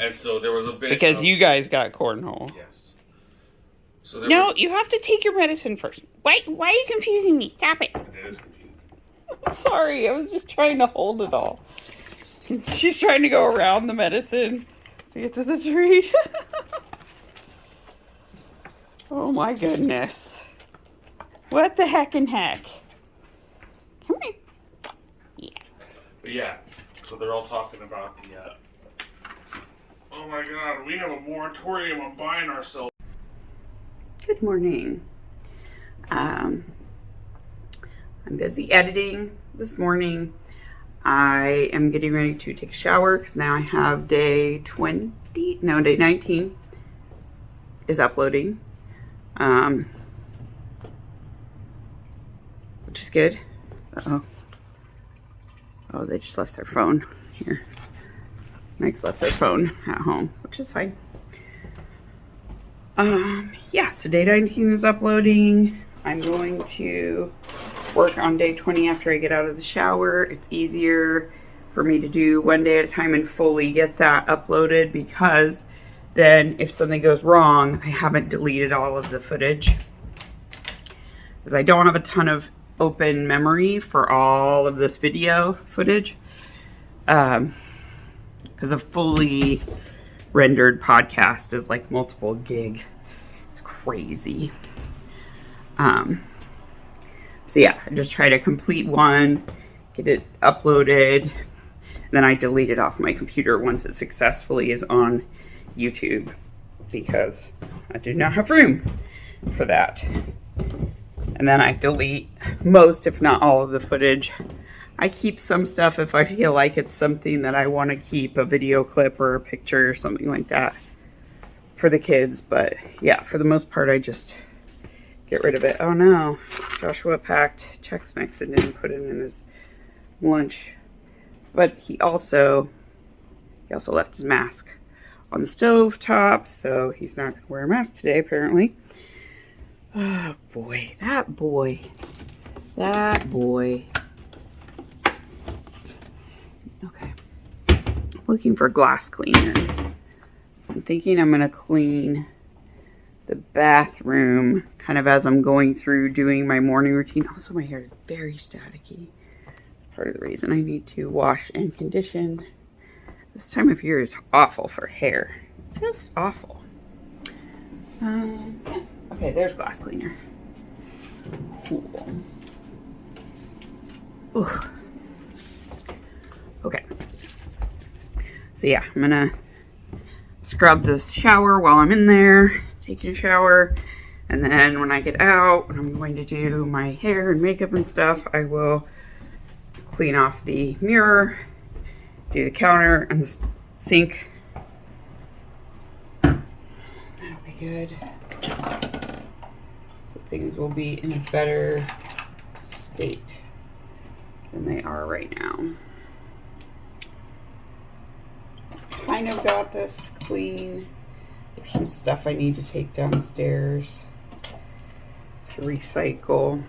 And so there was a bit because you guys got cornhole. Yes. So no, you have to take your medicine first. Why are you confusing me? Stop it. It is confusing. Sorry, I was just trying to hold it all. She's trying to go around the medicine to get to the tree. Oh my goodness. What the heck and heck? Come here. Yeah. But yeah, so they're all talking about the, oh my god, we have a moratorium on buying ourselves. Good morning. I'm busy editing this morning. I am getting ready to take a shower because now I have day 19 is uploading. Which is good. Uh-oh. Oh, they just left their phone here. Mike's left their phone at home, which is fine. Yeah, so day 19 is uploading. I'm going to work on day 20 after I get out of the shower. It's easier for me to do one day at a time and fully get that uploaded, because then if something goes wrong, I haven't deleted all of the footage. Because I don't have a ton of open memory for all of this video footage. Because a fully rendered podcast is like multiple gig. It's crazy. So yeah, I just try to complete one, get it uploaded, and then I delete it off my computer once it successfully is on YouTube, because I do not have room for that. And then I delete most, if not all, of the footage. I keep some stuff if I feel like it's something that I want to keep, a video clip or a picture or something like that for the kids. But yeah, for the most part, I just get rid of it. Oh no, Joshua packed Chex Mix and didn't put it in his lunch. But he also left his mask on the stove top, so he's not going to wear a mask today, apparently. Oh boy, that boy. Okay. Looking for glass cleaner. I'm thinking I'm going to clean the bathroom kind of as I'm going through doing my morning routine. Also, my hair is very staticky. Part of the reason I need to wash and condition. This time of year is awful for hair. Just awful. Yeah. Okay, there's glass cleaner. Cool. Ugh. Okay. So yeah, I'm gonna scrub this shower while I'm in there, taking a shower. And then when I get out, when I'm going to do my hair and makeup and stuff, I will clean off the mirror, do the counter and the sink. That'll be good. So things will be in a better state than they are right now. Kind of got this clean. There's some stuff I need to take downstairs to recycle.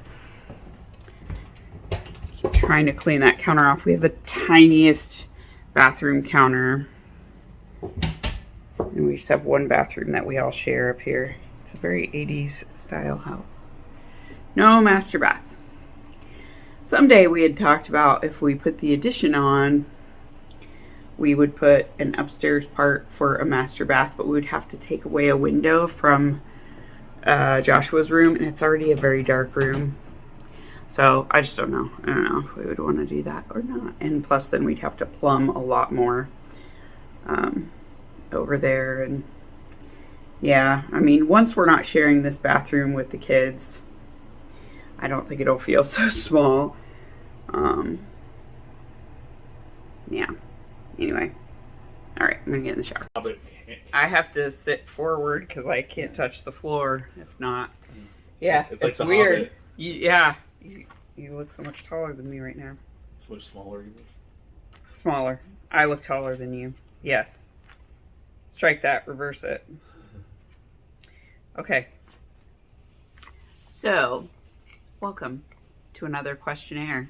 Keep trying to clean that counter off. We have the tiniest bathroom counter, and we just have one bathroom that we all share up here. It's a very 80s style house. No master bath. Someday we had talked about if we put the addition on, we would put an upstairs part for a master bath, but we would have to take away a window from Joshua's room, and it's already a very dark room. So I just don't know. I don't know if we would want to do that or not. And plus then we'd have to plumb a lot more over there. And yeah, I mean, once we're not sharing this bathroom with the kids, I don't think it'll feel so small. Yeah. Anyway. All right, I'm going to get in the shower. I have to sit forward because I can't touch the floor. If not, yeah, it's like weird. Yeah. You look so much taller than me right now. So much smaller, you mean? Smaller. I look taller than you. Yes. Strike that. Reverse it. Okay. So, welcome to another questionnaire.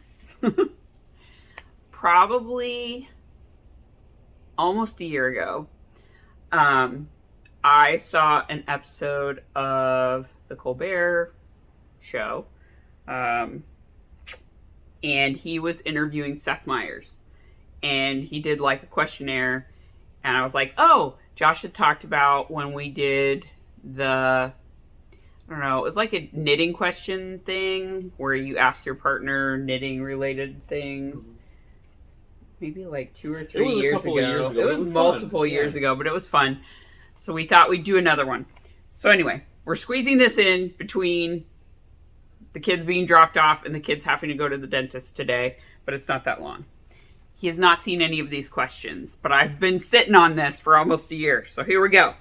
Probably almost a year ago, I saw an episode of the Colbert Show, and he was interviewing Seth Meyers, and he did like a questionnaire, and I was like, oh, Josh had talked about when we did I don't know, it was like a knitting question thing where you ask your partner knitting related things. Maybe like 2 or 3 years ago. It was multiple years ago, but it was fun. So we thought we'd do another one. So anyway, we're squeezing this in between the kids being dropped off and the kids having to go to the dentist today, but it's not that long. He has not seen any of these questions, but I've been sitting on this for almost a year. So here we go.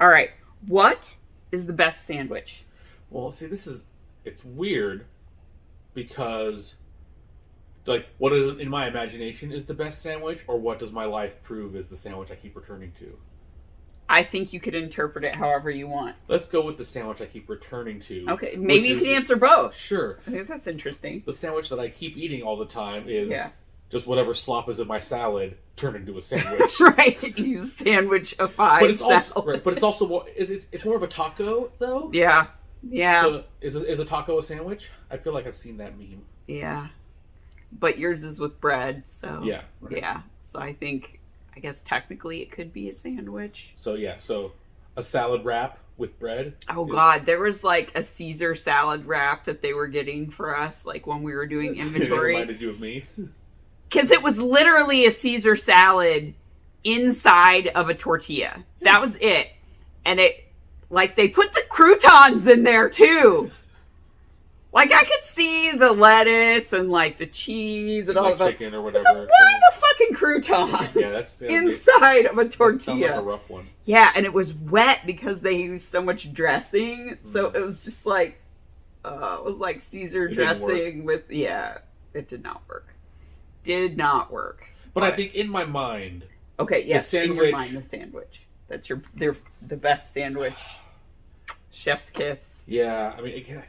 All right. What is the best sandwich? Well, see, it's weird because, like, what is, in my imagination, is the best sandwich, or what does my life prove is the sandwich I keep returning to? I think you could interpret it however you want. Let's go with the sandwich I keep returning to. Okay, maybe you can answer both. Sure. I think that's interesting. The sandwich that I keep eating all the time is just whatever slop is in my salad turned into a sandwich. Right, you sandwich-ified but it's salad. Also, right, but it's also more, it's more of a taco, though? Yeah. Yeah. So is a taco a sandwich? I feel like I've seen that meme. Yeah. But yours is with bread, so... Yeah. Right. Yeah. So I guess technically it could be a sandwich. So a salad wrap with bread. Oh God, there was like a Caesar salad wrap that they were getting for us, like when we were doing inventory. It reminded you of me? Because it was literally a Caesar salad inside of a tortilla. That was it. And they put the croutons in there too. Like, I could see the lettuce and, like, the cheese and all that. Chicken or whatever. Why the fucking croutons? Yeah, that's inside of a tortilla. That sounds like a rough one. Yeah, and it was wet because they used so much dressing. So it was just like, it was like Caesar dressing with, it did not work. Did not work. But I think in my mind, okay, yes, the sandwich, in your mind, the sandwich. That's the best sandwich. Chef's kiss. Yeah, I mean, again,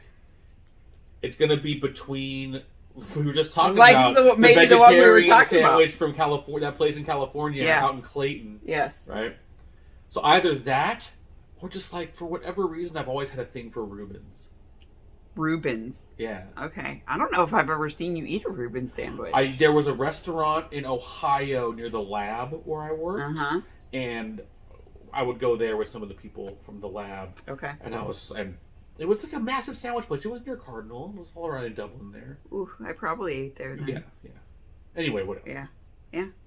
it's going to be between, we were just talking like about the vegetarian sandwich from California, that place in California, out in Clayton. Yes. Right? So either that, or just like, for whatever reason, I've always had a thing for Reubens. Reubens? Yeah. Okay. I don't know if I've ever seen you eat a Reuben sandwich. There was a restaurant in Ohio near the lab where I worked, and I would go there with some of the people from the lab. Okay. And it was like a massive sandwich place. It was near Cardinal. It was all around in Dublin there. Ooh, I probably ate there then. Yeah. Anyway, whatever. Yeah.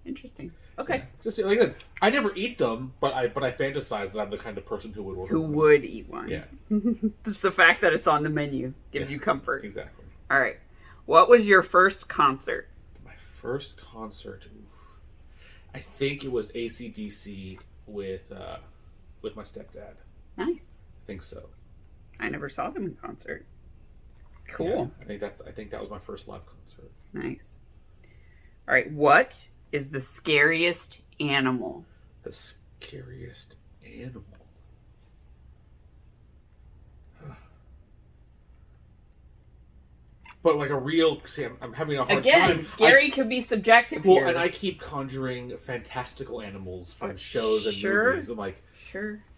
Interesting. Okay. Yeah. Just like I said, I never eat them, but I fantasize that I'm the kind of person who would order one. Would eat one. Yeah. Just the fact that it's on the menu gives you comfort. Exactly. All right. What was your first concert? My first concert. Oof. I think it was AC/DC with my stepdad. Nice. I think so. I never saw them in concert. Cool. Yeah, I think that was my first live concert. Nice. All right. What is the scariest animal? The scariest animal. But like a real, I'm having a hard time. Again, scary could be subjective here. And I keep conjuring fantastical animals from shows and movies. I'm like,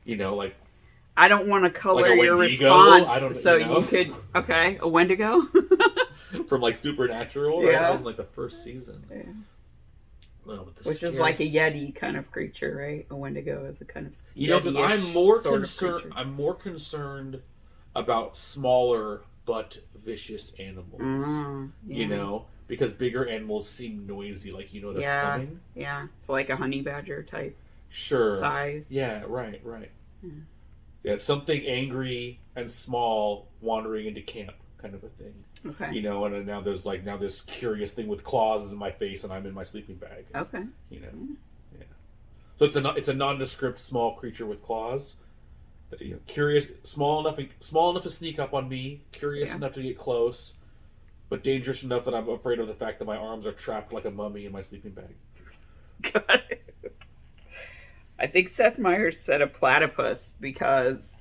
you know, like, I don't want to color like your Wendigo? response, you could. Okay, a Wendigo from like Supernatural. Right? That was like the first season. Yeah. Well, which is like a Yeti kind of creature, right? A Wendigo is a kind of because I'm more concerned. I'm more concerned about smaller but vicious animals. You know, because bigger animals seem noisy, like they're coming. Yeah, so like a honey badger type. Sure. Size. Yeah. Right. Yeah, something angry and small wandering into camp, kind of a thing. Okay. And now there's this curious thing with claws is in my face, and I'm in my sleeping bag. Okay. Yeah. So it's a nondescript small creature with claws. Curious, small enough to sneak up on me, curious enough to get close, but dangerous enough that I'm afraid of the fact that my arms are trapped like a mummy in my sleeping bag. Got it. I think Seth Meyers said a platypus because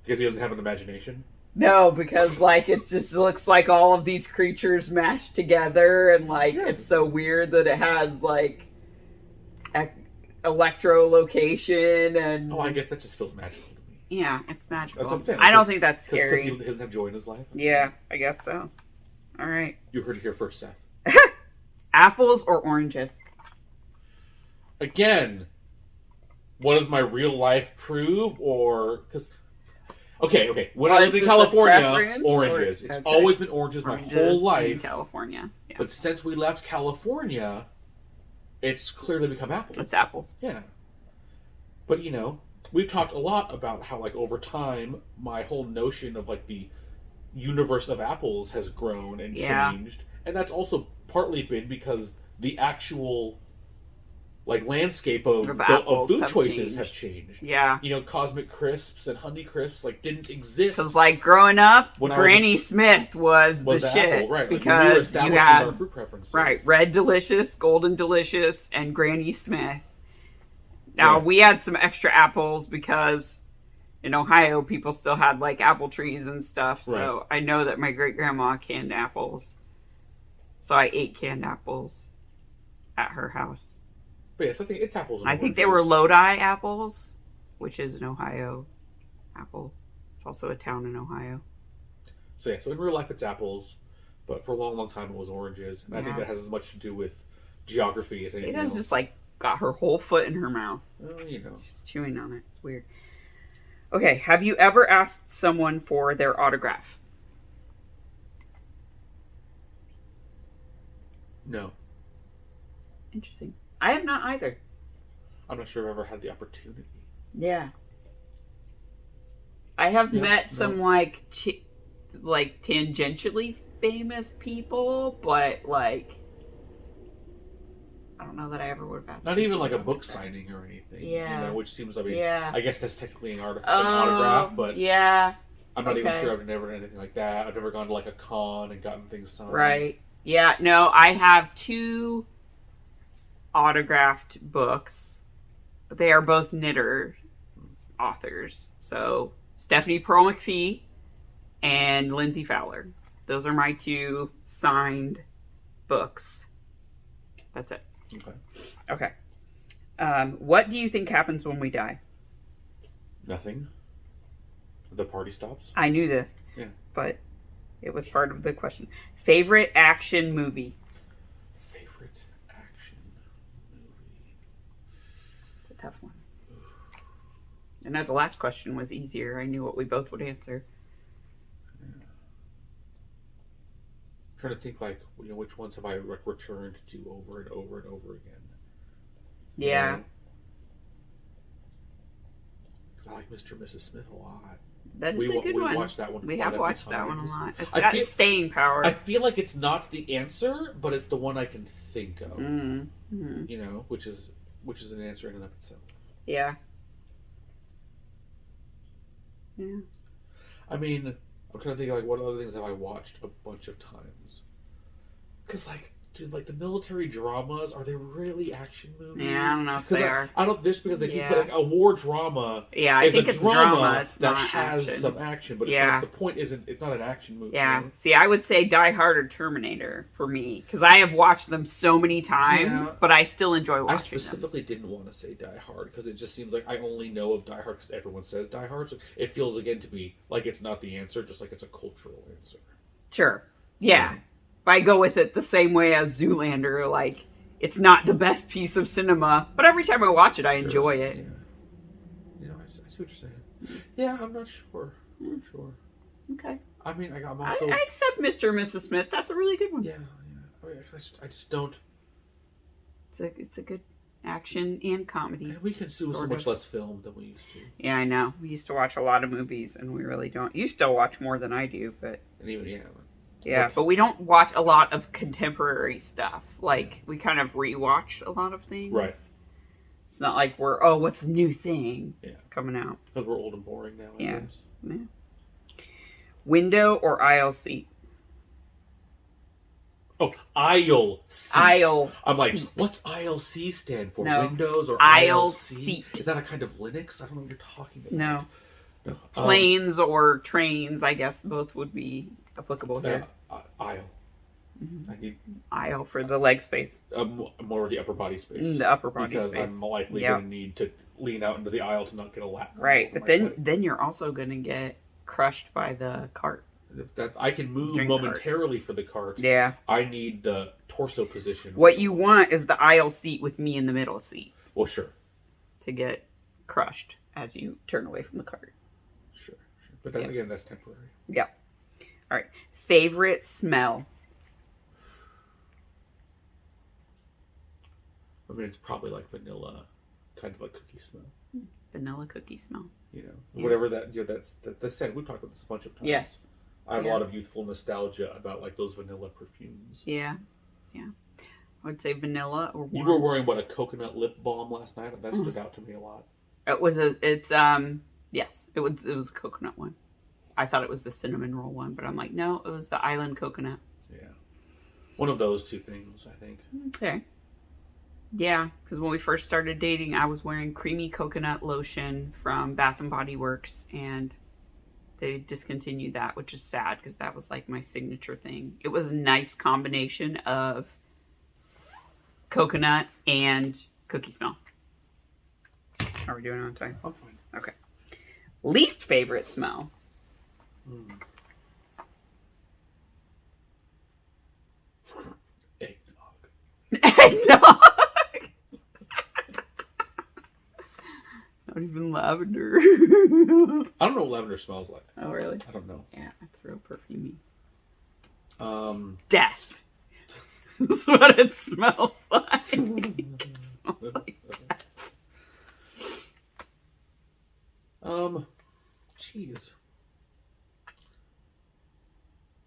he doesn't have an imagination. No, because it just looks like all of these creatures mashed together, and it's so weird that it has electro location and... Oh, I guess that just feels magical to me. Yeah, it's magical. That's what I'm saying. I don't think that's scary. Because he doesn't have joy in his life? Yeah, I guess so. All right. You heard it here first, Seth. Apples or oranges? Again, what does my real life prove? Or... because... Okay. When I lived in California, oranges. It's always been oranges my whole life. In California. Yeah. But since we left California, it's clearly become apples. It's apples. Yeah. But, we've talked a lot about how, like, over time, my whole notion of, like, the universe of apples has grown and changed. And that's also partly been because the actual... like landscape of food choices have changed. Yeah. Cosmic Crisps and Honey Crisps didn't exist. Because like growing up, Granny Smith was the shit. Apple, right? Because we were establishing our fruit preferences. Right, Red Delicious, Golden Delicious, and Granny Smith. Now we had some extra apples because in Ohio people still had like apple trees and stuff. So I know that my great grandma canned apples. So I ate canned apples at her house. But yes, I think it's apples. I think they were Lodi apples, which is an Ohio apple. It's also a town in Ohio. So in real life it's apples, but for a long, long time it was oranges. And I think that has as much to do with geography as anything else. Just like got her whole foot in her mouth. Well, She's chewing on it. It's weird. Okay, have you ever asked someone for their autograph? No. Interesting. I have not either. I'm not sure I've ever had the opportunity. Yeah. I have met some like tangentially famous people, but like I don't know that I ever would have asked. Not even like a book signing or anything. Yeah. Which seems, I guess that's technically an autograph, but yeah. I'm not even sure I've never done anything like that. I've never gone to like a con and gotten things signed. Right. Yeah. No, I have 2 autographed books. They are both knitter authors. So Stephanie Pearl McPhee and Lindsay Fowler. Those are my 2 signed books. That's it. Okay. What do you think happens when we die? Nothing. The party stops. I knew this. Yeah. But it was part of the question. Favorite action movie? Tough one. I know the last question was easier. I knew what we both would answer. Yeah. I'm trying to think which ones have I returned to over and over and over again. Yeah. I like Mr. and Mrs. Smith a lot. That is a good one. We watched that one. We have watched that one a lot. It's got staying power. I feel like it's not the answer, but it's the one I can think of. Mm-hmm. Which is an answer in and of itself. Yeah. Yeah. I mean, I'm trying to think what other things have I watched a bunch of times? Because the military dramas, are they really action movies? Yeah, I don't know if they are. I don't. This because they keep putting a war drama. Yeah, I think it's drama. It's that not has action. some action, but the point isn't. It's not an action movie. Yeah. See, I would say Die Hard or Terminator for me because I have watched them so many times, but I still enjoy watching them. I specifically didn't want to say Die Hard because it just seems like I only know of Die Hard because everyone says Die Hard. So it feels again to me like it's not the answer, just like it's a cultural answer. Sure. Yeah. I go with it the same way as Zoolander. Like, it's not the best piece of cinema, but every time I watch it, I enjoy it. Yeah, I see what you're saying. Yeah, I'm not sure. I'm not sure. Okay. I mean, I'm also... I accept Mr. and Mrs. Smith. That's a really good one. Yeah. I just don't... It's a good action and comedy. And we consume so much less film than we used to. Yeah, I know. We used to watch a lot of movies, and we really don't. You still watch more than I do, but... And even, Yeah, but we don't watch a lot of contemporary stuff. Like, we kind of rewatch a lot of things. Right. It's not like we're, what's the new thing coming out? Because we're old and boring now, I guess. Yeah. Window or aisle seat? Oh, aisle seat. Aisle I'm like, seat. what's ILC stand for? No. Windows or aisle ILC? seat? Is that a kind of Linux? I don't know what you're talking about. No. Planes or trains, I guess both would be applicable here. Aisle. I need aisle for the leg space. more of the upper body space. The upper body because space. I'm likely going to need to lean out into the aisle to not get a lap. Right, but then you're also going to get crushed by the cart. I can move momentarily for the cart. Yeah. I need the torso position. What you want is the aisle seat with me in the middle seat. Well, sure. To get crushed as you turn away from the cart. Sure. But then again, that's temporary. Yeah. All right. Favorite smell? I mean, it's probably like vanilla, kind of like cookie smell. Vanilla cookie smell. You know, whatever that, that's said. We've talked about this a bunch of times. Yes. I have a lot of youthful nostalgia about like those vanilla perfumes. Yeah. I would say vanilla or warm. You were wearing a coconut lip balm last night, and that stood out to me a lot. Yes, it was a coconut one. I thought it was the cinnamon roll one, but I'm like, no, it was the island coconut. Yeah. One of those two things, I think. Okay. Yeah, because when we first started dating, I was wearing creamy coconut lotion from Bath and Body Works, and they discontinued that, which is sad because that was like my signature thing. It was a nice combination of coconut and cookie smell. How are we doing on time? I'm fine. Okay. Least favorite smell? Eggnog. Eggnog! Not even lavender. I don't know what lavender smells like. Oh, really? I don't know. Yeah, it's real perfumey. Death. That's what it smells like. It smells like death. Jeez.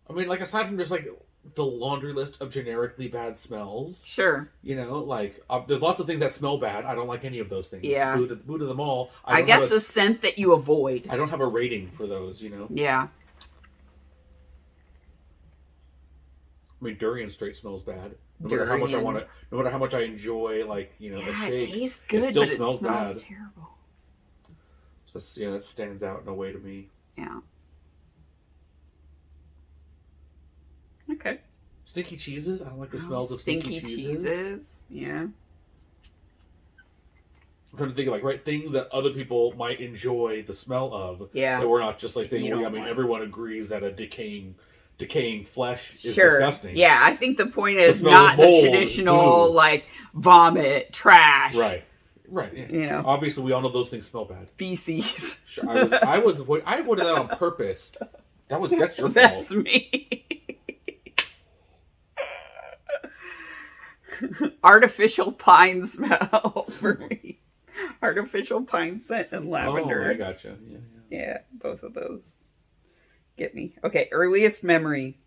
I mean, like, aside from just, like, the laundry list of generically bad smells. Sure. You know, like, there's lots of things that smell bad. I don't like any of those things. Yeah. Boo to them all. I guess a scent that you avoid. I don't have a rating for those, you know? Yeah. I mean, durian straight smells bad. No matter how much I want it, no matter how much I enjoy, like, you know, the shake. It tastes good, it still but smells it smells bad. terrible. So that's, that stands out in a way to me. Yeah. Okay. Stinky cheeses? I don't like the smells of stinky cheeses. Yeah. I'm trying to think of, like, things that other people might enjoy the smell of. Yeah. That we're not just, like, saying, everyone agrees that a decaying flesh is disgusting. Yeah, I think the point is not the traditional, like, vomit, trash. Right. Yeah. You know. Obviously, we all know those things smell bad. Feces. Sure, I avoided that on purpose. That's your fault. That's me. Artificial pine smell for me. Artificial pine scent and lavender. Oh, I gotcha. Yeah, both of those get me. Okay, earliest memory.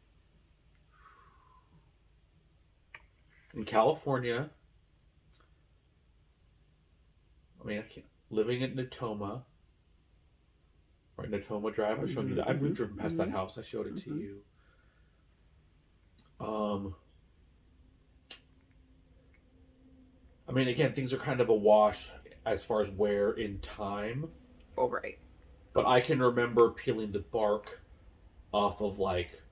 In California, living in Natoma, right? Natoma Drive. I showed you that. I've driven past that house. I showed it to you. I mean, again, things are kind of a wash as far as where in time. Oh, right. But I can remember peeling the bark off of, like,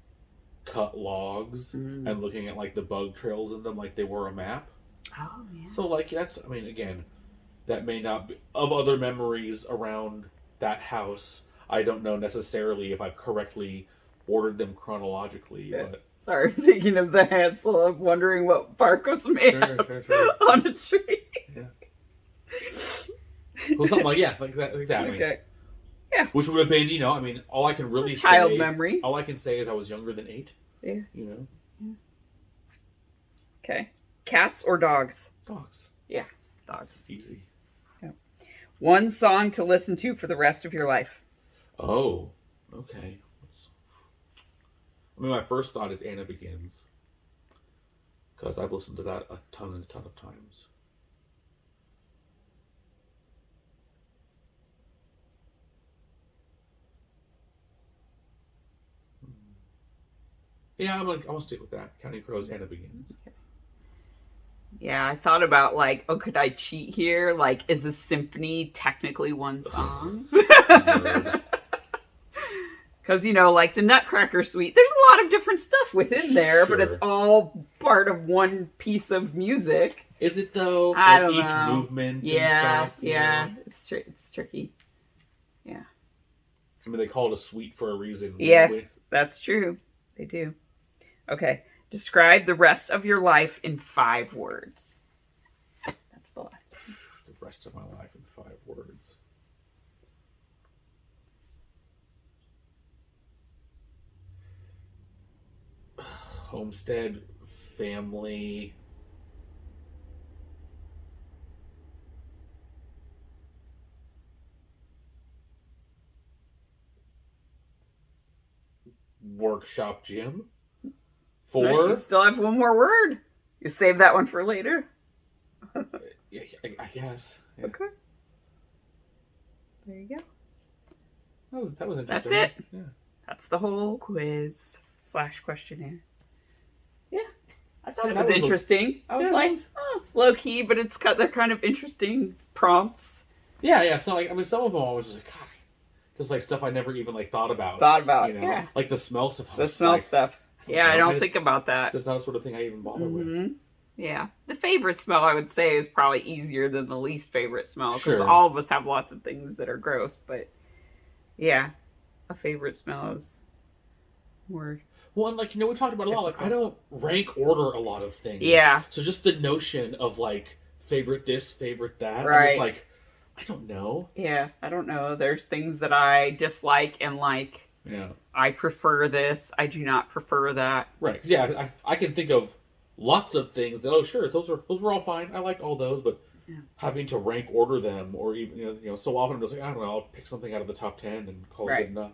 cut logs and looking at, like, the bug trails in them like they were a map. Oh, yeah. So, like, again, that may not be... Of other memories around that house, I don't know necessarily if I've correctly ordered them chronologically, but... Sorry, I'm thinking of the Hansel. I'm wondering what bark was made sure. on a tree. Yeah. Well, something like that. Okay. I mean, yeah. Which would have been, all I can really say... Child memory. All I can say is I was younger than 8. Yeah. Yeah. Okay. Cats or dogs? Dogs. Yeah, dogs. It's easy. Yeah. One song to listen to for the rest of your life. Oh, okay. My first thought is Anna Begins. Because I've listened to that a ton of times. Yeah, I'm gonna stick with that. Counting Crows, Anna Begins. Okay. Yeah, I thought about, like, could I cheat here? Like, is a symphony technically one song? Because, like the Nutcracker Suite, there's a lot of different stuff within there, but it's Sure. all part of one piece of music. Is it though? I Like don't each know. movement and Yeah, stuff. you yeah. know? It's tricky. Yeah. I mean, they call it a suite for a reason. Yes, Really. that's true. They do. Okay. Describe the rest of your life in 5 words. That's the last one. The rest of my life in 5 words. Homestead, family. Workshop gym. Right, 4. you still have one more word. You save that one for later. Yeah, I guess. Yeah. Okay. There you go. That was That's interesting. it. Yeah. That's the whole quiz / questionnaire. Yeah. I thought Yeah, it that was was interesting. I was yeah, like, that was- oh, it's low key, but they're kind of interesting prompts. Yeah. So like, I mean, some of them I was just like, God, just like stuff I never even like thought about. You know? Yeah. Like the smell stuff. I The was just smell like, stuff. Yeah, I know, don't think about that. It's just not a sort of thing I even bother with. Mhm. Yeah. The favorite smell, I would say, is probably easier than the least favorite smell. Because Sure. all of us have lots of things that are gross. But yeah, a favorite smell is more. Well, and like, you know, we talked about it a lot. Like, I don't rank order a lot of things. Yeah. So just the notion of like favorite this, favorite that. I'm Right. just like, I don't know. Yeah, I don't know. There's things that I dislike and like. Yeah. I prefer this. I do not prefer that. Right. 'Cause, yeah, I can think of lots of things that, oh, sure, those were all fine. I liked all those, but Yeah. having to rank order them, or even you know, so often I'm just like, I don't know, I'll pick something out of the top 10 and call it Right. good enough.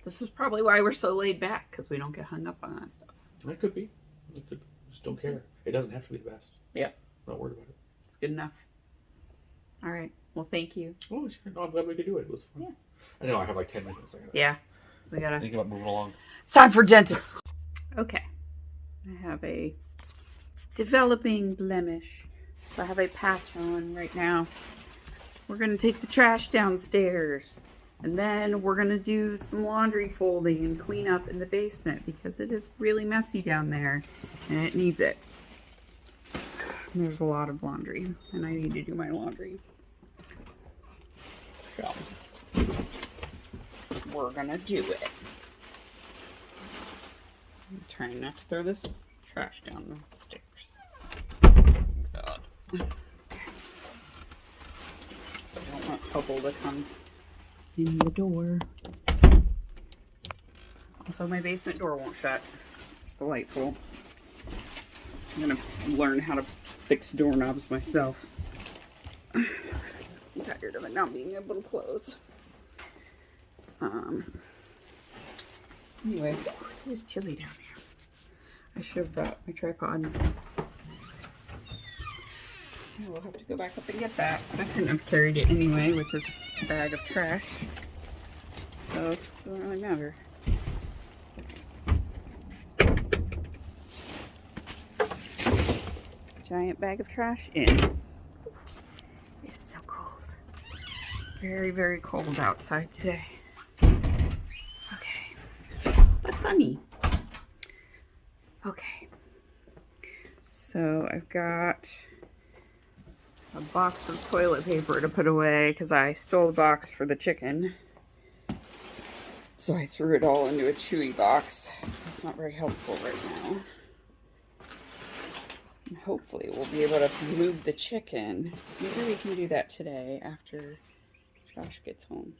This is probably why we're so laid back, because we don't get hung up on that stuff. That could be. It could. Just don't care. It doesn't have to be the best. Yeah. I'm not worried about it. It's good enough. All right. Well, thank you. Oh, sure. No, I'm glad we could do it. It was fun. Yeah. I know I have like 10 minutes. I gotta Yeah. We gotta. think about moving along. It's time for dentist. Okay. I have a developing blemish. So I have a patch on right now. We're going to take the trash downstairs. And then we're going to do some laundry folding and clean up in the basement because it is really messy down there and it needs it. And there's a lot of laundry and I need to do my laundry. So we're going to do it. I'm trying not to throw this trash down the stairs. God. I don't want Hubble to come in the door. Also, my basement door won't shut. It's delightful. I'm gonna learn how to fix doorknobs myself. I'm tired of it not being able to close. Anyway, it is chilly down here. I should have brought my tripod. I will have to go back up and get that. I couldn't have carried it anyway with this bag of trash. So it doesn't really matter. Giant bag of trash in. It's so cold. Very, very cold outside today. Okay. But sunny. Okay. So I've got a box of toilet paper to put away because I stole the box for the chicken. So I threw it all into a chewy box. It's not very helpful right now. And hopefully we'll be able to move the chicken. Maybe we can do that today after Josh gets home.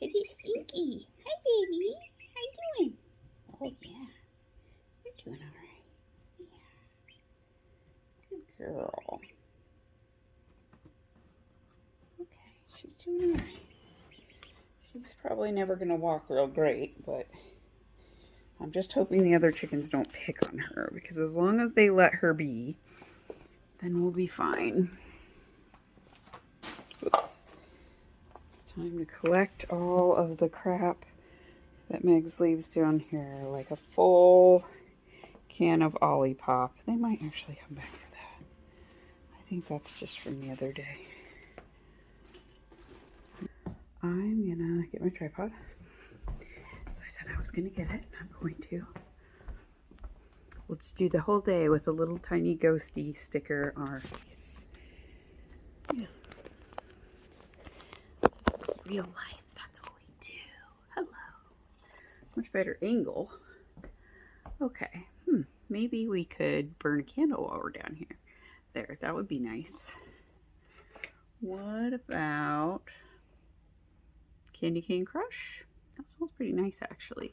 Cause he's stinky. Hi baby. How you doing? Oh yeah. You're doing alright. Yeah. Good girl. Okay, she's doing alright. She's probably never gonna walk real great, but I'm just hoping the other chickens don't pick on her, because as long as they let her be, then we'll be fine. Oops. It's time to collect all of the crap that Megs leaves down here, like a full can of Olipop. They might actually come back for that. I think that's just from the other day. I'm gonna get my tripod. As I said, said I was going to get it. I'm going to. We'll just do the whole day with a little tiny ghosty sticker on our face. Yeah. This is real life. That's what we do. Hello. Much better angle. Okay. Maybe we could burn a candle while we're down here. There. That would be nice. What about candy cane crush? That smells pretty nice, actually.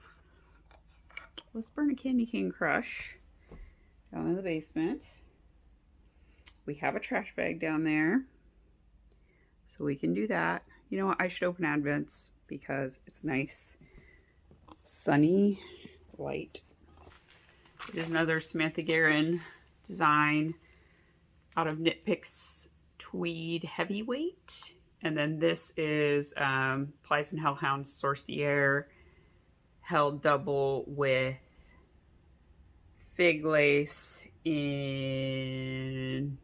Let's burn a candy cane crush down in the basement. We have a trash bag down there, so we can do that. You know what? I should open Advents because it's nice, sunny light. There's another Samantha Guerin design out of Knit Picks Tweed Heavyweight. And then this is Plies and Hellhounds Sorcier held double with fig lace in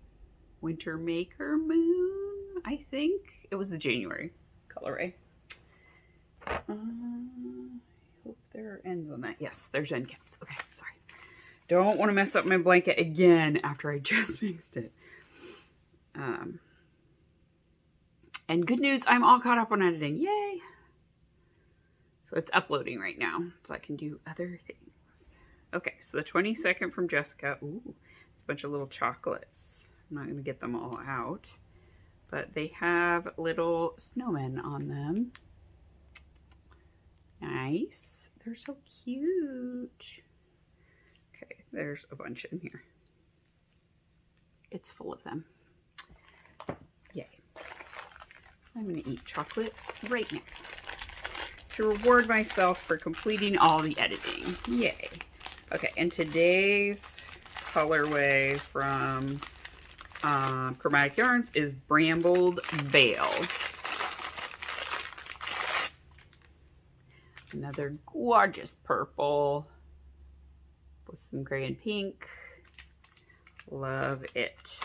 Winter Maker Moon, I think. It was the January colorway. I hope there are ends on that. Yes, there's end caps. Okay, sorry. Don't want to mess up my blanket again after I just mixed it. And good news, I'm all caught up on editing. Yay! So it's uploading right now, so I can do other things. Okay, so the 22nd from Jessica. Ooh, it's a bunch of little chocolates. I'm not going to get them all out, but they have little snowmen on them. Nice. They're so cute. Okay, there's a bunch in here. It's full of them. Yay. I'm going to eat chocolate right now to reward myself for completing all the editing. Yay. Okay, and today's colorway from Chromatic Yarns is Brambled Veil. Another gorgeous purple with some gray and pink. Love it.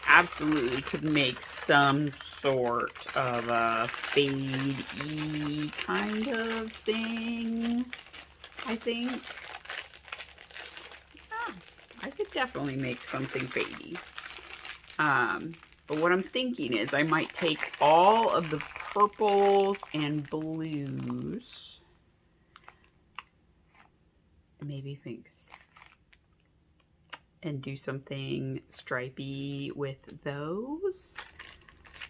Absolutely could make some sort of a fade-y kind of thing, I think. Yeah, I could definitely make something fadey. But what I'm thinking is I might take all of the purples and blues, and maybe pinks, and do something stripey with those.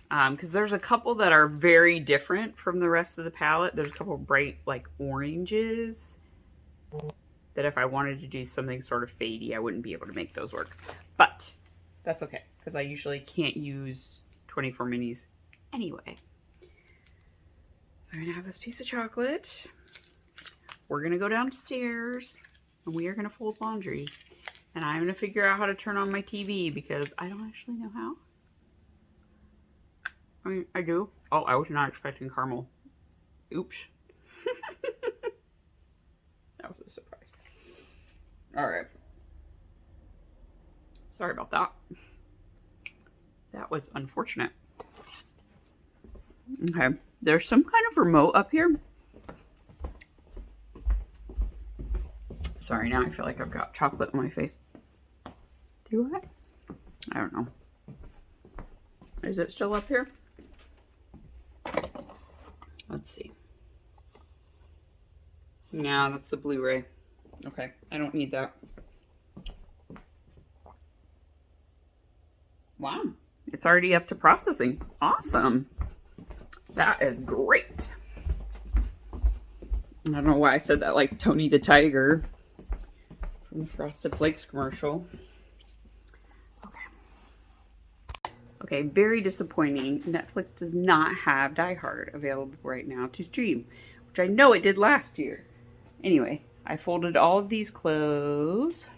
Because there's a couple that are very different from the rest of the palette. There's a couple bright, like, oranges that if I wanted to do something sort of fadey, I wouldn't be able to make those work. But that's okay, because I usually can't use 24 minis anyway. So I'm going to have this piece of chocolate. We're going to go downstairs, and we are going to fold laundry. And I'm going to figure out how to turn on my TV, because I don't actually know how. I mean, I do. Oh, I was not expecting caramel. Oops. That was a surprise. Alright. Sorry about that. That was unfortunate. Okay. There's some kind of remote up here. Sorry, now I feel like I've got chocolate on my face. Do I? I don't know. Is it still up here? Let's see. No, that's the Blu-ray. Okay, I don't need that. Wow, it's already up to processing. Awesome. That is great. I don't know why I said that like Tony the Tiger from the Frosted Flakes commercial. Okay, very disappointing. Netflix does not have Die Hard available right now to stream, which I know it did last year. Anyway, I folded all of these clothes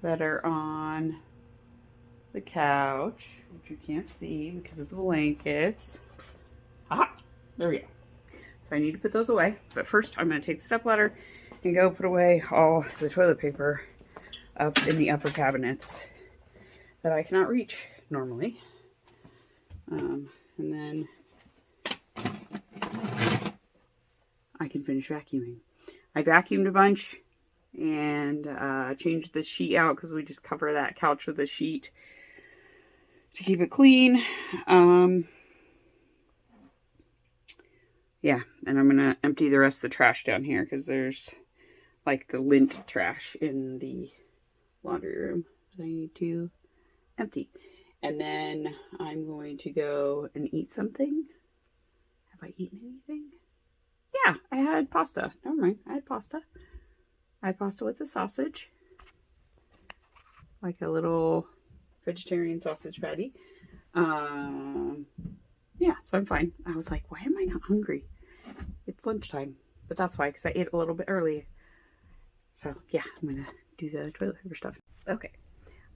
that are on the couch, which you can't see because of the blankets. Aha! There we go. So I need to put those away. But first, I'm going to take the stepladder and go put away all the toilet paper up in the upper cabinets that I cannot reach normally. And then I can can finish vacuuming. I vacuumed a bunch and changed the sheet out because we just cover that couch with a sheet to keep it clean. Yeah, and I'm going to empty the rest of the trash down here because there's like the lint trash in the laundry room that I need to empty. And then I'm going to go and eat something. Have I eaten anything? Yeah, I had pasta. Never mind, I had pasta. I had pasta with a sausage. Like a little vegetarian sausage patty. Yeah, so I'm fine. I was like, why am I not hungry? It's lunchtime. But that's why, because I ate a little bit early. So, yeah, I'm going to do the toilet paper stuff. Okay.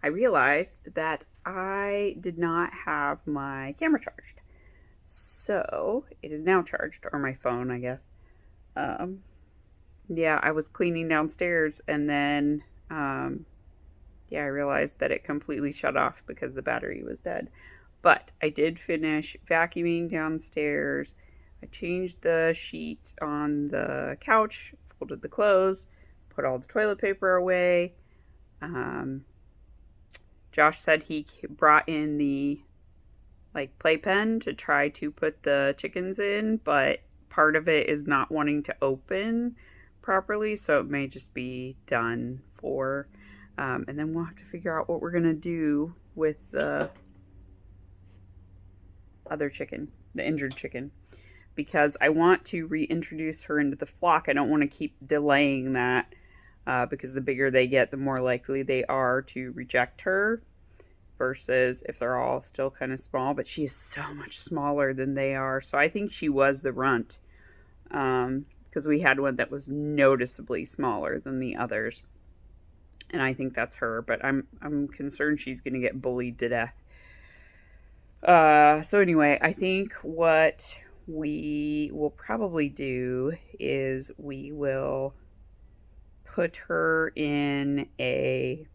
I realized that I did not have my camera charged. So, it is now charged. Or my phone, I guess. Yeah, I was cleaning downstairs and then, yeah, I realized that it completely shut off because the battery was dead. But I did finish vacuuming downstairs. I changed the sheet on the couch, folded the clothes, put all the toilet paper away. Josh said he brought in the playpen to try to put the chickens in, but part of it is not wanting to open properly, so it may just be done for. And then we'll have to figure out what we're gonna do with the other chicken, the injured chicken, because I want to reintroduce her into the flock. I don't want to keep delaying that because the bigger they get, the more likely they are to reject her versus if they're all still kind of small. But she is so much smaller than they are. So I think she was the runt because we had one that was noticeably smaller than the others. And I think that's her, but I'm concerned she's going to get bullied to death. So anyway, I think what we will probably do is we will put her in a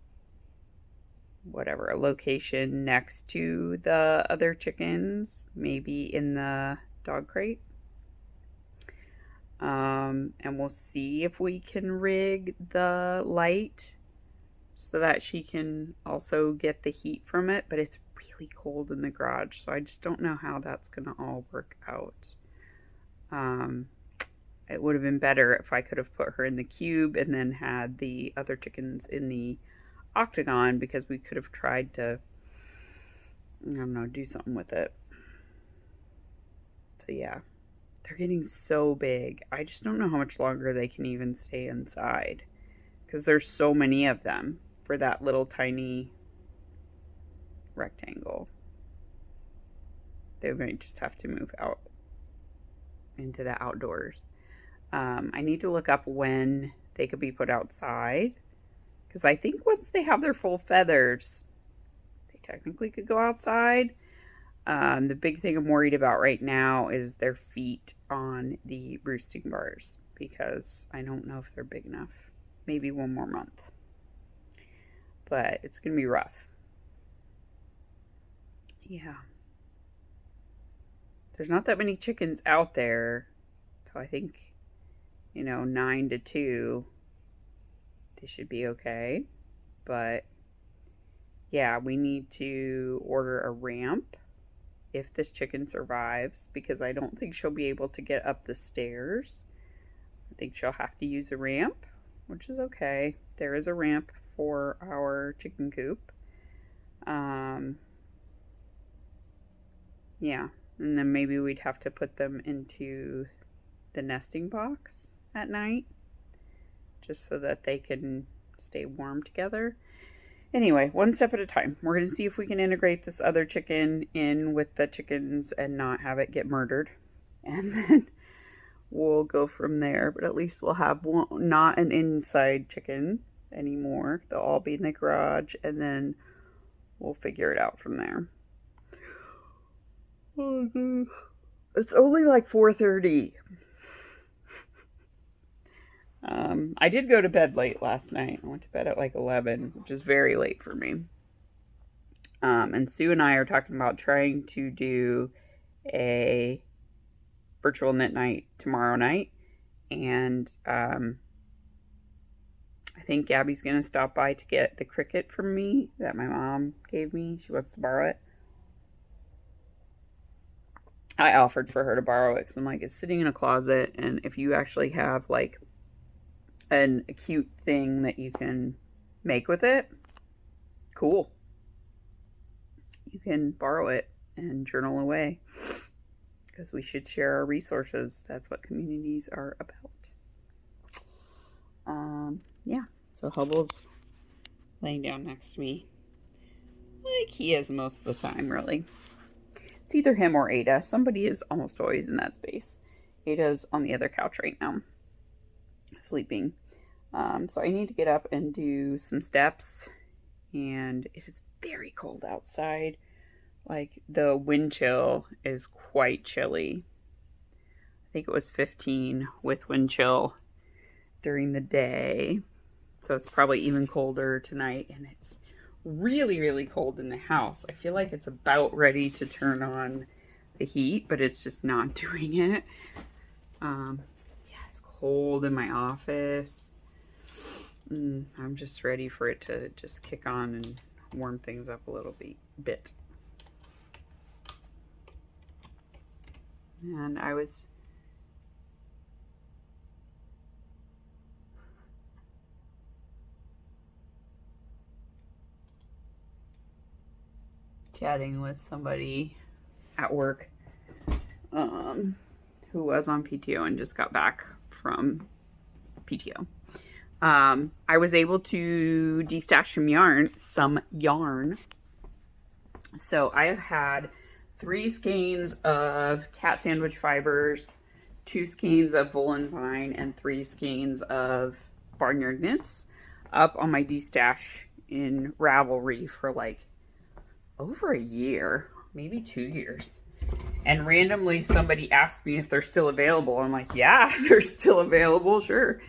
location next to the other chickens, maybe in the dog crate. And we'll see if we can rig the light so that she can also get the heat from it, but it's really cold in the garage, so I just don't know how that's gonna all work out. It would have been better if I could have put her in the cube and then had the other chickens in the octagon, because we could have tried to, I don't know, do something with it. So yeah, they're getting so big. I just don't know how much longer they can even stay inside, because there's so many of them for that little tiny rectangle. They might just have to move out into the outdoors. I need to look up when they could be put outside, because I think once they have their full feathers, they technically could go outside. The big thing I'm worried about right now is their feet on the roosting bars, because I don't know if they're big enough. Maybe one more month. But it's going to be rough. Yeah. There's not that many chickens out there. So I think, 9 to 2, they should be okay. But yeah, we need to order a ramp if this chicken survives, because I don't think she'll be able to get up the stairs. I think she'll have to use a ramp, which is okay. There is a ramp for our chicken coop. Yeah, and then maybe we'd have to put them into the nesting box at night, just so that they can stay warm together. Anyway, one step at a time. We're going to see if we can integrate this other chicken in with the chickens and not have it get murdered. And then we'll go from there. But at least we'll have one, not an inside chicken anymore. They'll all be in the garage, and then we'll figure it out from there. Oh, God. It's only like 4:30. I did go to bed late last night. I went to bed at like 11, which is very late for me. And Sue and I are talking about trying to do a virtual knit night tomorrow night. And I think Gabby's going to stop by to get the Cricut from me that my mom gave me. She wants to borrow it. I offered for her to borrow it because I'm like, it's sitting in a closet, and if you actually have like a cute thing that you can make with it, cool. You can borrow it and journal away, because we should share our resources. That's what communities are about. Yeah, so Hubble's laying down next to me, like he is most of the time, really. It's either him or Ada. Somebody is almost always in that space. Ada's on the other couch right now, sleeping. So I need to get up and do some steps. And it is very cold outside. Like, the wind chill is quite chilly. I think it was 15 with wind chill during the day. So it's probably even colder tonight. And it's really, really cold in the house. I feel like it's about ready to turn on the heat, but it's just not doing it. Yeah, it's cold in my office. I'm just ready for it to just kick on and warm things up a little bit. And I was chatting with somebody at work who was on PTO and just got back from PTO. I was able to destash some yarn. So I have had 3 skeins of cat sandwich fibers, 2 skeins of woolen vine, and 3 skeins of barnyard knits up on my destash in Ravelry for like over a year, maybe 2 years. And randomly somebody asked me if they're still available. I'm like, yeah, they're still available, sure.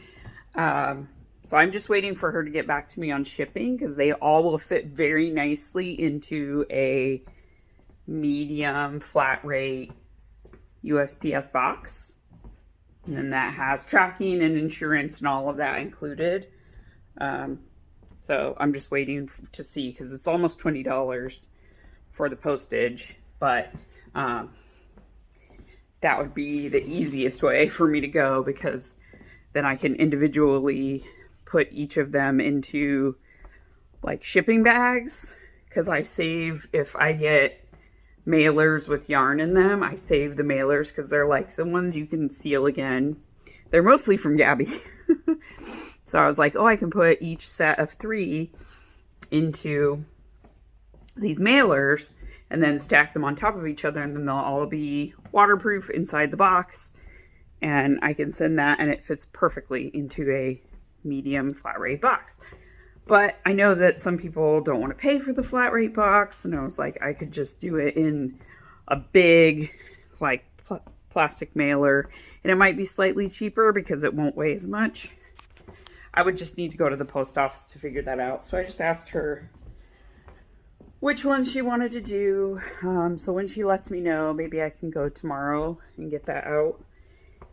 So I'm just waiting for her to get back to me on shipping, because they all will fit very nicely into a medium flat rate USPS box. And then that has tracking and insurance and all of that included. So I'm just waiting to see, because it's almost $20 for the postage. But that would be the easiest way for me to go, because then I can individually put each of them into like shipping bags, because I save, if I get mailers with yarn in them, I save the mailers because they're like the ones you can seal again. They're mostly from Gabby. So I was like, oh, I can put each set of 3 into these mailers and then stack them on top of each other, and then they'll all be waterproof inside the box, and I can send that, and it fits perfectly into a medium flat rate box. But I know that some people don't want to pay for the flat rate box, and I was like, I could just do it in a big like plastic mailer, and it might be slightly cheaper because it won't weigh as much. I would just need to go to the post office to figure that out. So I just asked her which one she wanted to do. So when she lets me know, maybe I can go tomorrow and get that out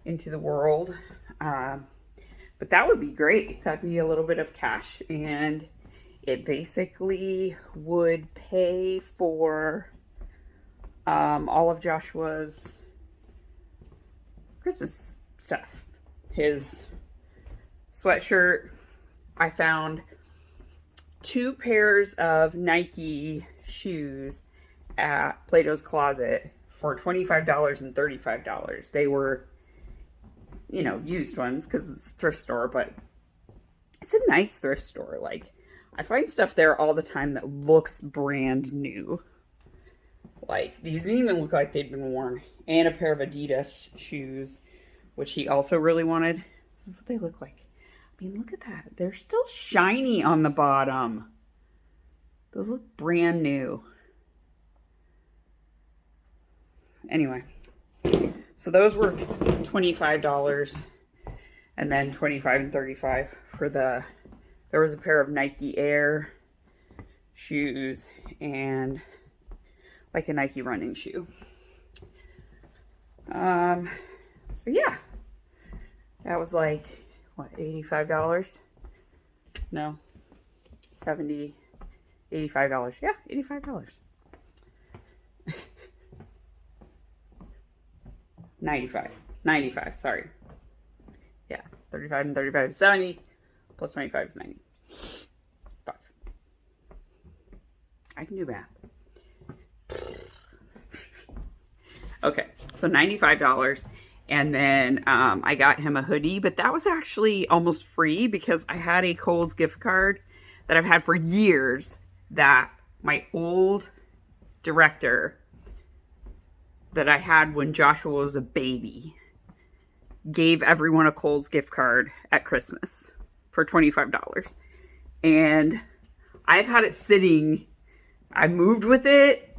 into the world. But that would be great. That'd be a little bit of cash, and it basically would pay for all of Joshua's Christmas stuff. His sweatshirt. I found 2 pairs of Nike shoes at Plato's Closet for $25 and $35. They were, used ones because it's a thrift store, but it's a nice thrift store. Like, I find stuff there all the time that looks brand new. Like, these didn't even look like they'd been worn. And a pair of Adidas shoes, which he also really wanted. This is what they look like. I mean, look at that. They're still shiny on the bottom. Those look brand new. Anyway. So those were $25 and then $25 and $35 for there was a pair of Nike Air shoes and like a Nike running shoe. So yeah, That was like, what, $85? No, 70, $85. Yeah, $85. 95, sorry. Yeah, 35 and 35 is 70, plus 25 is 90. 5. I can do math. Okay, so $95. And then I got him a hoodie, but that was actually almost free because I had a Kohl's gift card that I've had for years that my old director that I had when Joshua was a baby gave everyone a Kohl's gift card at Christmas for $25. And I've had it sitting, I moved with it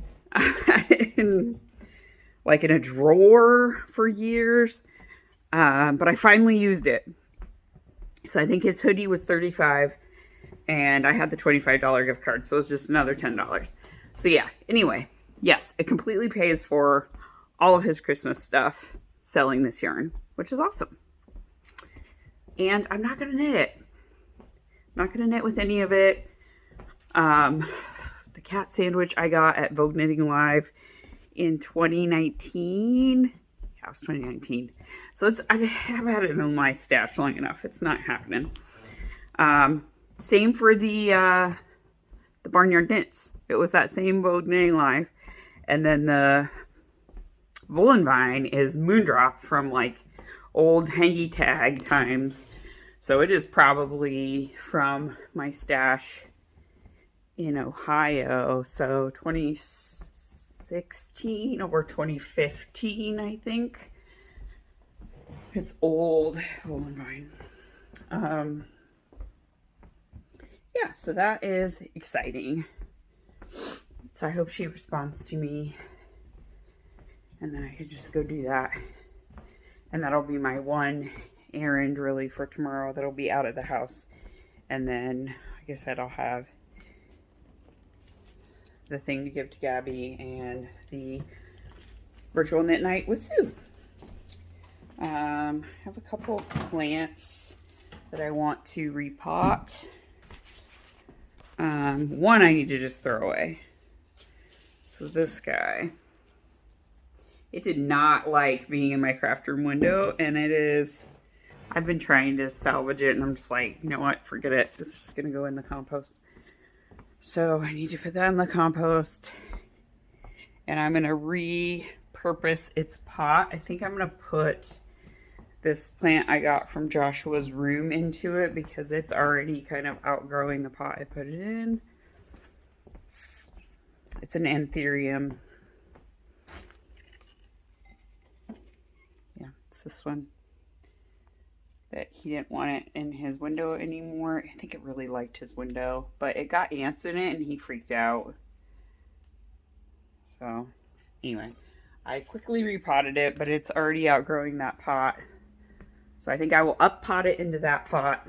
in a drawer for years, but I finally used it. So I think his hoodie was $35 and I had the $25 gift card, so it was just another $10. So yeah, anyway, yes, it completely pays for all of his Christmas stuff selling this yarn, which is awesome. And I'm not going to knit it. I'm not going to knit with any of it. The cat sandwich I got at Vogue Knitting Live in 2019. Yeah, it was 2019. So I've had it in my stash long enough. It's not happening. Same for the Barnyard Knits. It was that same Vogue Knitting Live. And then the Woolen Vine is Moondrop from like old hangy tag times. So it is probably from my stash in Ohio. So 2016 or 2015, I think. It's old Woolen Vine. Yeah, so that is exciting. So I hope she responds to me. And then I could just go do that. And that'll be my one errand really for tomorrow that'll be out of the house. And then, like I said, I'll have the thing to give to Gabby and the virtual knit night with Sue. I have a couple plants that I want to repot. One I need to just throw away. So this guy, it did not like being in my craft room window, and it is, I've been trying to salvage it, and I'm just like, you know what, forget it. It's just going to go in the compost. So I need to put that in the compost, and I'm going to repurpose its pot. I think I'm going to put this plant I got from Joshua's room into it because it's already kind of outgrowing the pot I put it in. It's an anthurium. Yeah, it's this one. That he didn't want it in his window anymore. I think it really liked his window, but it got ants in it and he freaked out. So anyway, I quickly repotted it, but it's already outgrowing that pot. So I think I will up pot it into that pot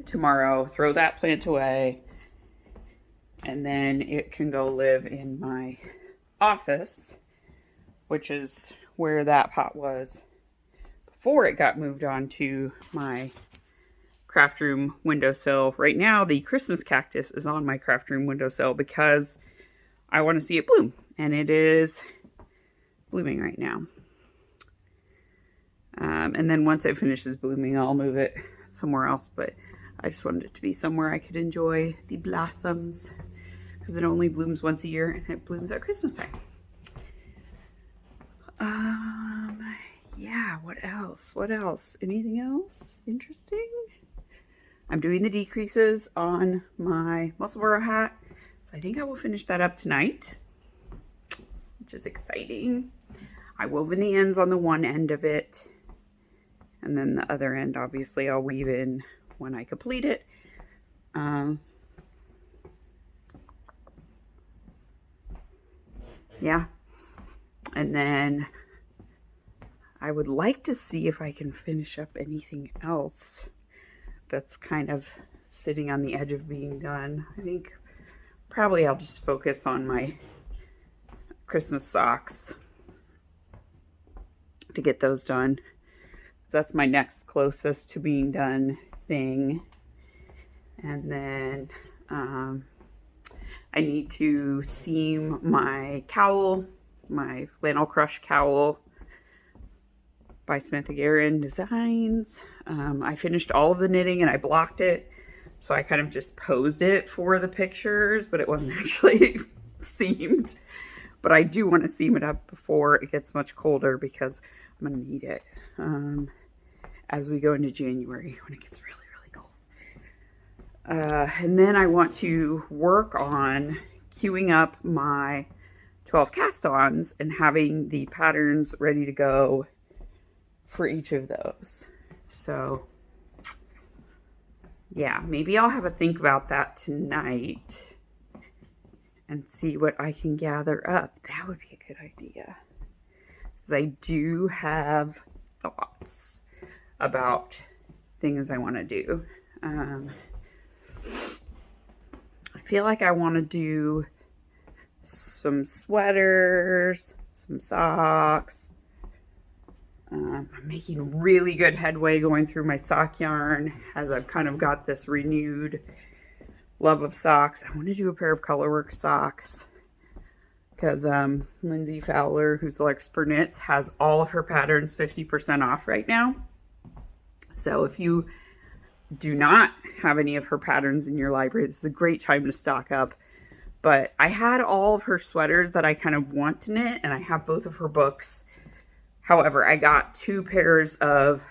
tomorrow, throw that plant away, and then it can go live in my office, which is where that pot was before it got moved on to my craft room windowsill. Right now, the Christmas cactus is on my craft room windowsill because I want to see it bloom, and it is blooming right now. And then once it finishes blooming, I'll move it somewhere else, but I just wanted it to be somewhere I could enjoy the blossoms because it only blooms once a year and it blooms at Christmas time. Yeah, what else? Anything else interesting? I'm doing the decreases on my Musselboro hat. So I think I will finish that up tonight, which is exciting. I wove in the ends on the one end of it. And then the other end, obviously, I'll weave in when I complete it. Yeah. And then I would like to see if I can finish up anything else that's kind of sitting on the edge of being done. I think probably I'll just focus on my Christmas socks to get those done. that's my next closest to being done thing. And then I need to seam my cowl, my flannel crush cowl by Smith & Garren Designs. I finished all of the knitting and I blocked it. So I kind of just posed it for the pictures, but it wasn't actually seamed. But I do want to seam it up before it gets much colder because I'm going to need it as we go into January when it gets really, really cold. And then I want to work on queuing up my 12 cast-ons and having the patterns ready to go for each of those. So yeah, maybe I'll have a think about that tonight and see what I can gather up. That would be a good idea. Because I do have thoughts about things I want to do. I feel like I want to do some sweaters, some socks. I'm making really good headway going through my sock yarn as I've kind of got this renewed love of socks. I want to do a pair of colorwork socks because Lindsay Fowler, who's Larkspur Knits, has all of her patterns 50% off right now. So if you do not have any of her patterns in your library, this is a great time to stock up. But I had all of her sweaters that I kind of want to knit, and I have both of her books. However, I got 2 pairs of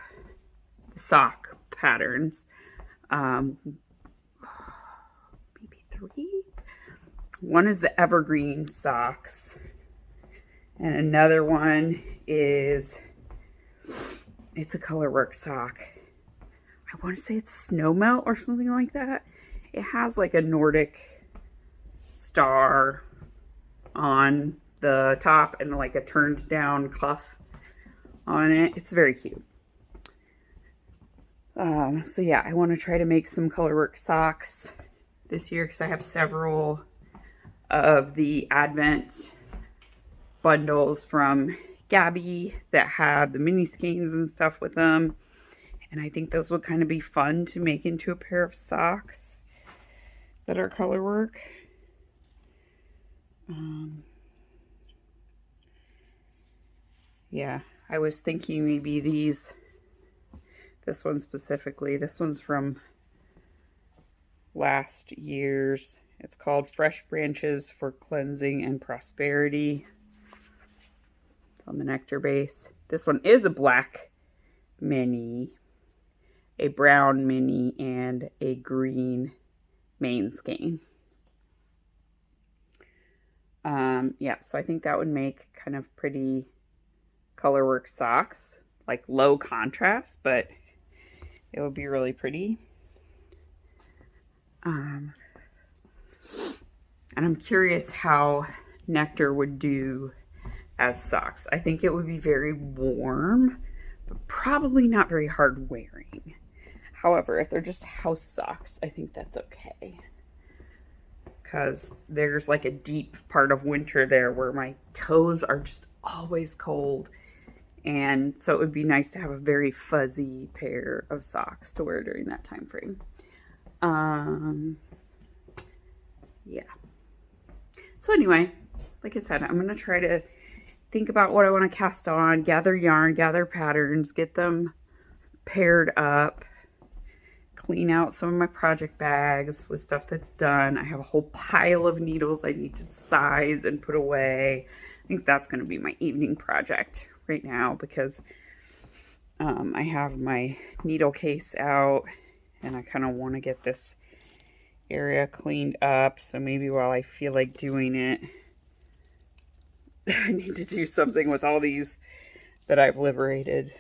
sock patterns. Maybe 3? One is the evergreen socks. And another one is, it's a colorwork sock. I want to say it's snow melt or something like that. It has like a Nordic star on the top and like a turned down cuff on it. It's very cute. So yeah, I want to try to make some colorwork socks this year because I have several of the Advent bundles from Gabby that have the mini skeins and stuff with them. And I think those would kind of be fun to make into a pair of socks that are colorwork. Yeah, I was thinking maybe this one specifically, this one's from last year's. It's called Fresh Branches for Cleansing and Prosperity. It's on the nectar base. This one is a black mini, a brown mini, and a green main skein. Yeah, so I think that would make kind of pretty colorwork socks, like low contrast, but it would be really pretty. And I'm curious how Nectar would do as socks. I think it would be very warm, but probably not very hard wearing. However, if they're just house socks, I think that's okay. Because there's like a deep part of winter there where my toes are just always cold. And so it would be nice to have a very fuzzy pair of socks to wear during that time frame. Yeah. So anyway, like I said, I'm going to try to think about what I want to cast on, gather yarn, gather patterns, get them paired up, clean out some of my project bags with stuff that's done. I have a whole pile of needles I need to size and put away. I think that's going to be my evening project right now because I have my needle case out and I kind of want to get this area cleaned up. So maybe while I feel like doing it, I need to do something with all these that I've liberated